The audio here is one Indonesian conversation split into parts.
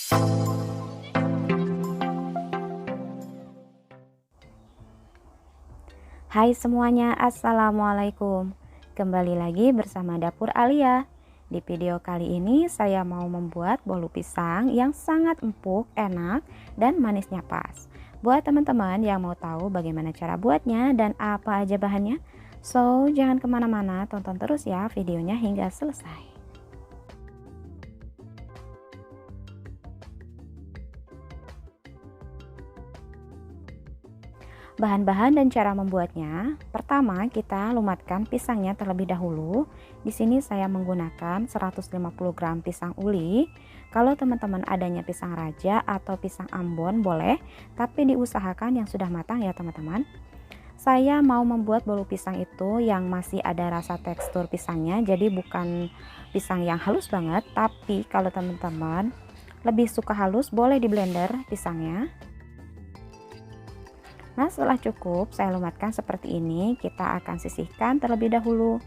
Hai semuanya, assalamualaikum. Kembali lagi bersama Dapur Alia. Di video kali ini saya mau membuat bolu pisang yang sangat empuk, enak, dan manisnya pas. Buat teman-teman yang mau tahu bagaimana cara buatnya dan apa aja bahannya, so jangan kemana-mana, tonton terus ya videonya hingga selesai. Bahan-bahan dan cara membuatnya. Pertama, kita lumatkan pisangnya terlebih dahulu. Di sini saya menggunakan 150 gram pisang uli. Kalau teman-teman adanya pisang raja atau pisang ambon boleh, tapi diusahakan yang sudah matang ya teman-teman. Saya mau membuat bolu pisang itu yang masih ada rasa tekstur pisangnya, jadi bukan pisang yang halus banget, tapi kalau teman-teman lebih suka halus boleh di blender pisangnya. Nah, setelah cukup saya lumatkan seperti ini, kita akan sisihkan terlebih dahulu.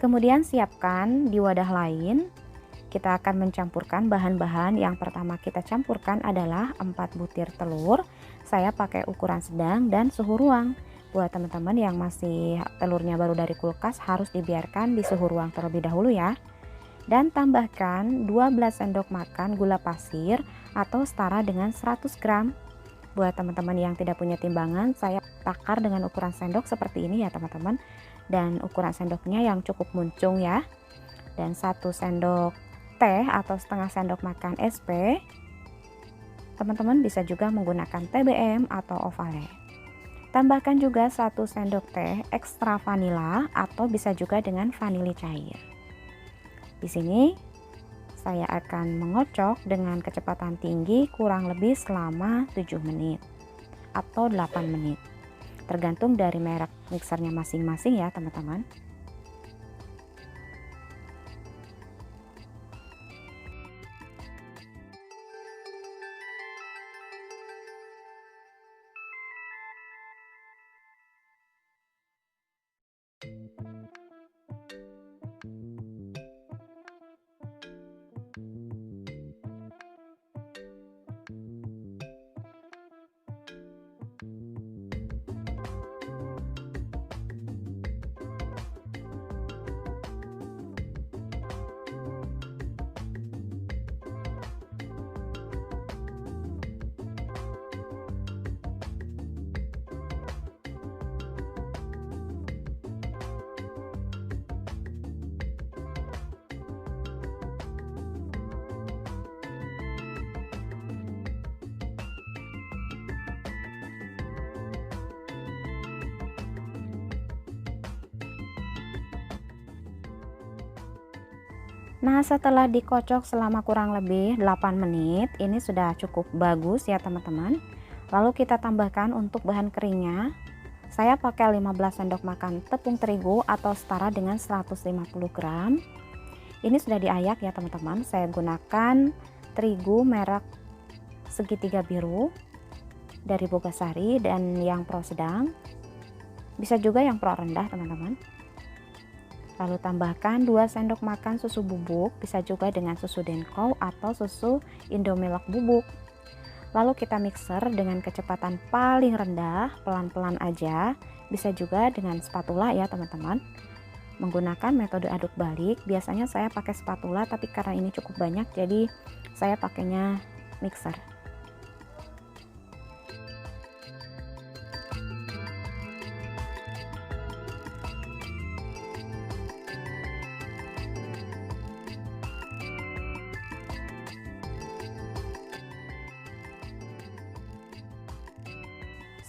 Kemudian siapkan di wadah lain. Kita akan mencampurkan bahan-bahan. Yang pertama kita campurkan adalah 4 butir telur. Saya pakai ukuran sedang dan suhu ruang. Buat teman-teman yang masih telurnya baru dari kulkas, harus dibiarkan di suhu ruang terlebih dahulu ya. Dan tambahkan 12 sendok makan gula pasir atau setara dengan 100 gram. Buat teman-teman yang tidak punya timbangan, saya takar dengan ukuran sendok seperti ini ya teman-teman, dan ukuran sendoknya yang cukup muncung ya. Dan 1 sendok teh atau setengah sendok makan SP. Teman-teman bisa juga menggunakan TBM atau Ovale. Tambahkan juga 1 sendok teh ekstra vanila atau bisa juga dengan vanili cair. Di sini saya akan mengocok dengan kecepatan tinggi kurang lebih selama 7 menit atau 8 menit. Tergantung dari merek mixernya masing-masing ya, teman-teman. Nah, setelah dikocok selama kurang lebih 8 menit, ini sudah cukup bagus ya teman-teman. Lalu kita tambahkan untuk bahan keringnya. Saya pakai 15 sendok makan tepung terigu atau setara dengan 150 gram. Ini sudah diayak ya teman-teman. Saya gunakan terigu merek segitiga biru dari Bogasari dan yang pro sedang. Bisa juga yang pro rendah teman-teman. Lalu tambahkan 2 sendok makan susu bubuk, bisa juga dengan susu Denko atau susu Indomilk bubuk. Lalu kita mixer dengan kecepatan paling rendah, pelan-pelan aja. Bisa juga dengan spatula ya teman-teman. Menggunakan metode aduk balik, biasanya saya pakai spatula, tapi karena ini cukup banyak jadi saya pakainya mixer.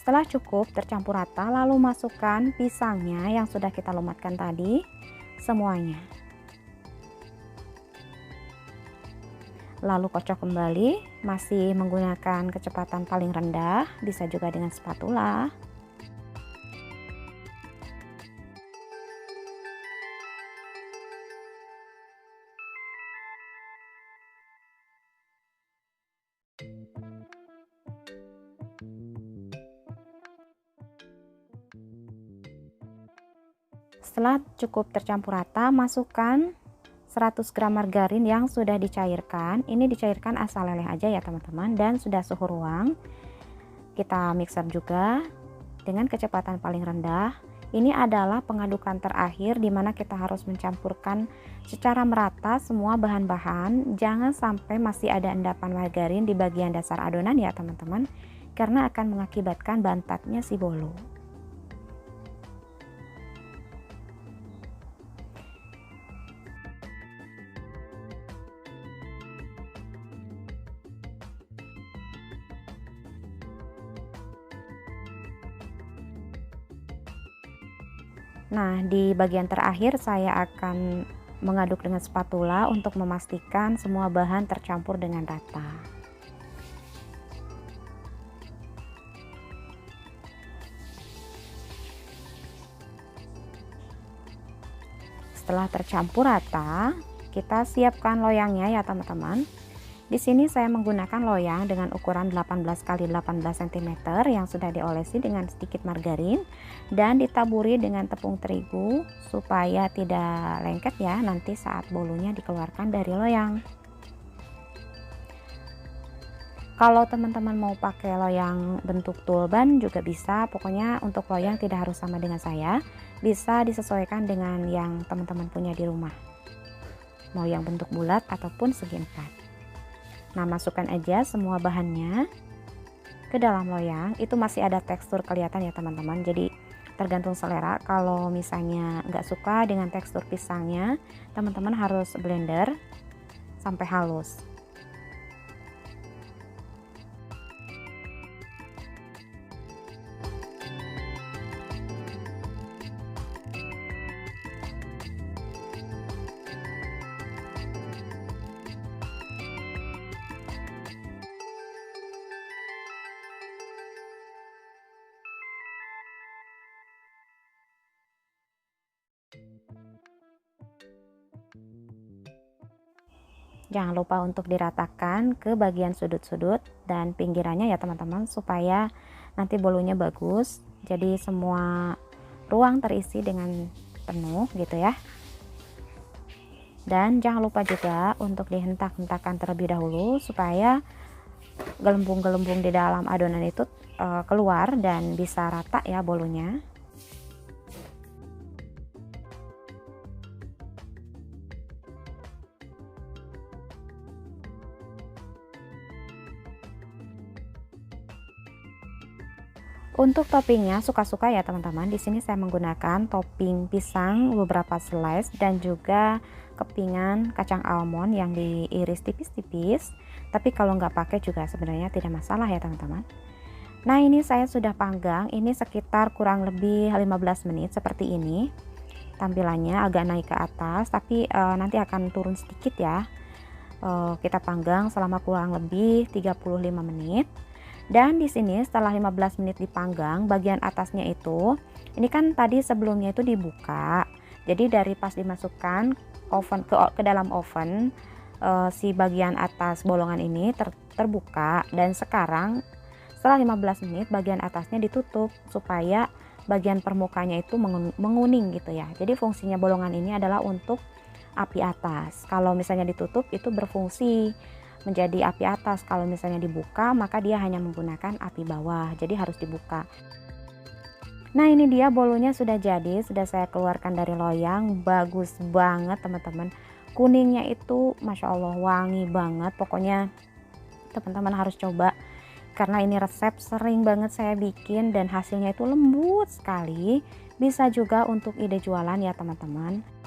Setelah cukup tercampur rata, lalu masukkan pisangnya yang sudah kita lumatkan tadi semuanya. Lalu kocok kembali, masih menggunakan kecepatan paling rendah, bisa juga dengan spatula. Setelah cukup tercampur rata, masukkan 100 gram margarin yang sudah dicairkan. Ini dicairkan asal leleh aja ya teman-teman, dan sudah suhu ruang. Kita mixer juga dengan kecepatan paling rendah. Ini adalah pengadukan terakhir di mana kita harus mencampurkan secara merata semua bahan-bahan. Jangan sampai masih ada endapan margarin di bagian dasar adonan ya teman-teman, karena akan mengakibatkan bantatnya si bolo. Nah, di bagian terakhir saya akan mengaduk dengan spatula untuk memastikan semua bahan tercampur dengan rata. Setelah tercampur rata, kita siapkan loyangnya ya teman-teman. Di sini saya menggunakan loyang dengan ukuran 18 x 18 cm yang sudah diolesi dengan sedikit margarin dan ditaburi dengan tepung terigu supaya tidak lengket ya nanti saat bolunya dikeluarkan dari loyang. Kalau teman-teman mau pakai loyang bentuk tulban juga bisa, pokoknya untuk loyang tidak harus sama dengan saya, bisa disesuaikan dengan yang teman-teman punya di rumah, mau yang bentuk bulat ataupun segi empat. Nah, masukkan aja semua bahannya ke dalam loyang. Itu masih ada tekstur kelihatan ya teman-teman, jadi tergantung selera. Kalau misalnya nggak suka dengan tekstur pisangnya, teman-teman harus blender sampai halus. Jangan lupa untuk diratakan ke bagian sudut-sudut dan pinggirannya ya teman-teman, supaya nanti bolunya bagus, jadi semua ruang terisi dengan penuh gitu ya. Dan jangan lupa juga untuk dihentak-hentakan terlebih dahulu supaya gelembung-gelembung di dalam adonan itu keluar dan bisa rata ya bolunya. Untuk toppingnya suka-suka ya teman-teman. Di sini saya menggunakan topping pisang beberapa slice dan juga kepingan kacang almond yang diiris tipis-tipis. Tapi kalau nggak pakai juga sebenarnya tidak masalah ya teman-teman. Nah, ini saya sudah panggang. Ini sekitar kurang lebih 15 menit seperti ini. Tampilannya agak naik ke atas, tapi nanti akan turun sedikit ya. Kita panggang selama kurang lebih 35 menit. Dan di sini setelah 15 menit dipanggang, bagian atasnya itu, ini kan tadi sebelumnya itu dibuka. Jadi dari pas dimasukkan oven ke dalam oven, si bagian atas bolongan ini terbuka, dan sekarang setelah 15 menit bagian atasnya ditutup supaya bagian permukaannya itu menguning gitu ya. Jadi fungsinya bolongan ini adalah untuk api atas. Kalau misalnya ditutup itu berfungsi menjadi api atas, kalau misalnya dibuka maka dia hanya menggunakan api bawah, jadi harus dibuka. Nah, ini dia bolunya sudah jadi, sudah saya keluarkan dari loyang. Bagus banget teman-teman, kuningnya itu Masya Allah wangi banget. Pokoknya teman-teman harus coba, karena ini resep sering banget saya bikin dan hasilnya itu lembut sekali. Bisa juga untuk ide jualan ya teman-teman.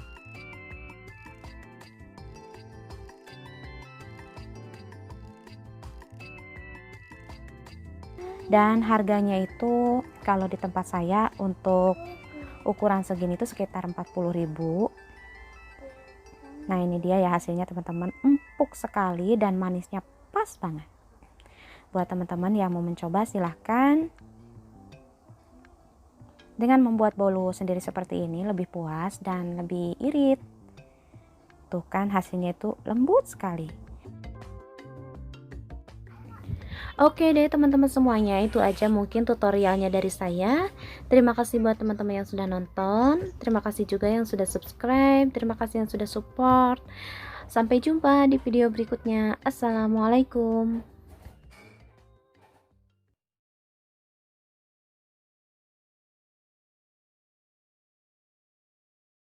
Dan harganya itu kalau di tempat saya untuk ukuran segini itu sekitar 40.000. Nah, ini dia ya hasilnya teman-teman, empuk sekali dan manisnya pas banget. Buat teman-teman yang mau mencoba silahkan. Dengan membuat bolu sendiri seperti ini lebih puas dan lebih irit. Tuh kan hasilnya itu lembut sekali. Oke deh teman-teman semuanya, itu aja mungkin tutorialnya dari saya. Terima kasih buat teman-teman yang sudah nonton, terima kasih juga yang sudah subscribe, terima kasih yang sudah support. Sampai jumpa di video berikutnya. Assalamualaikum.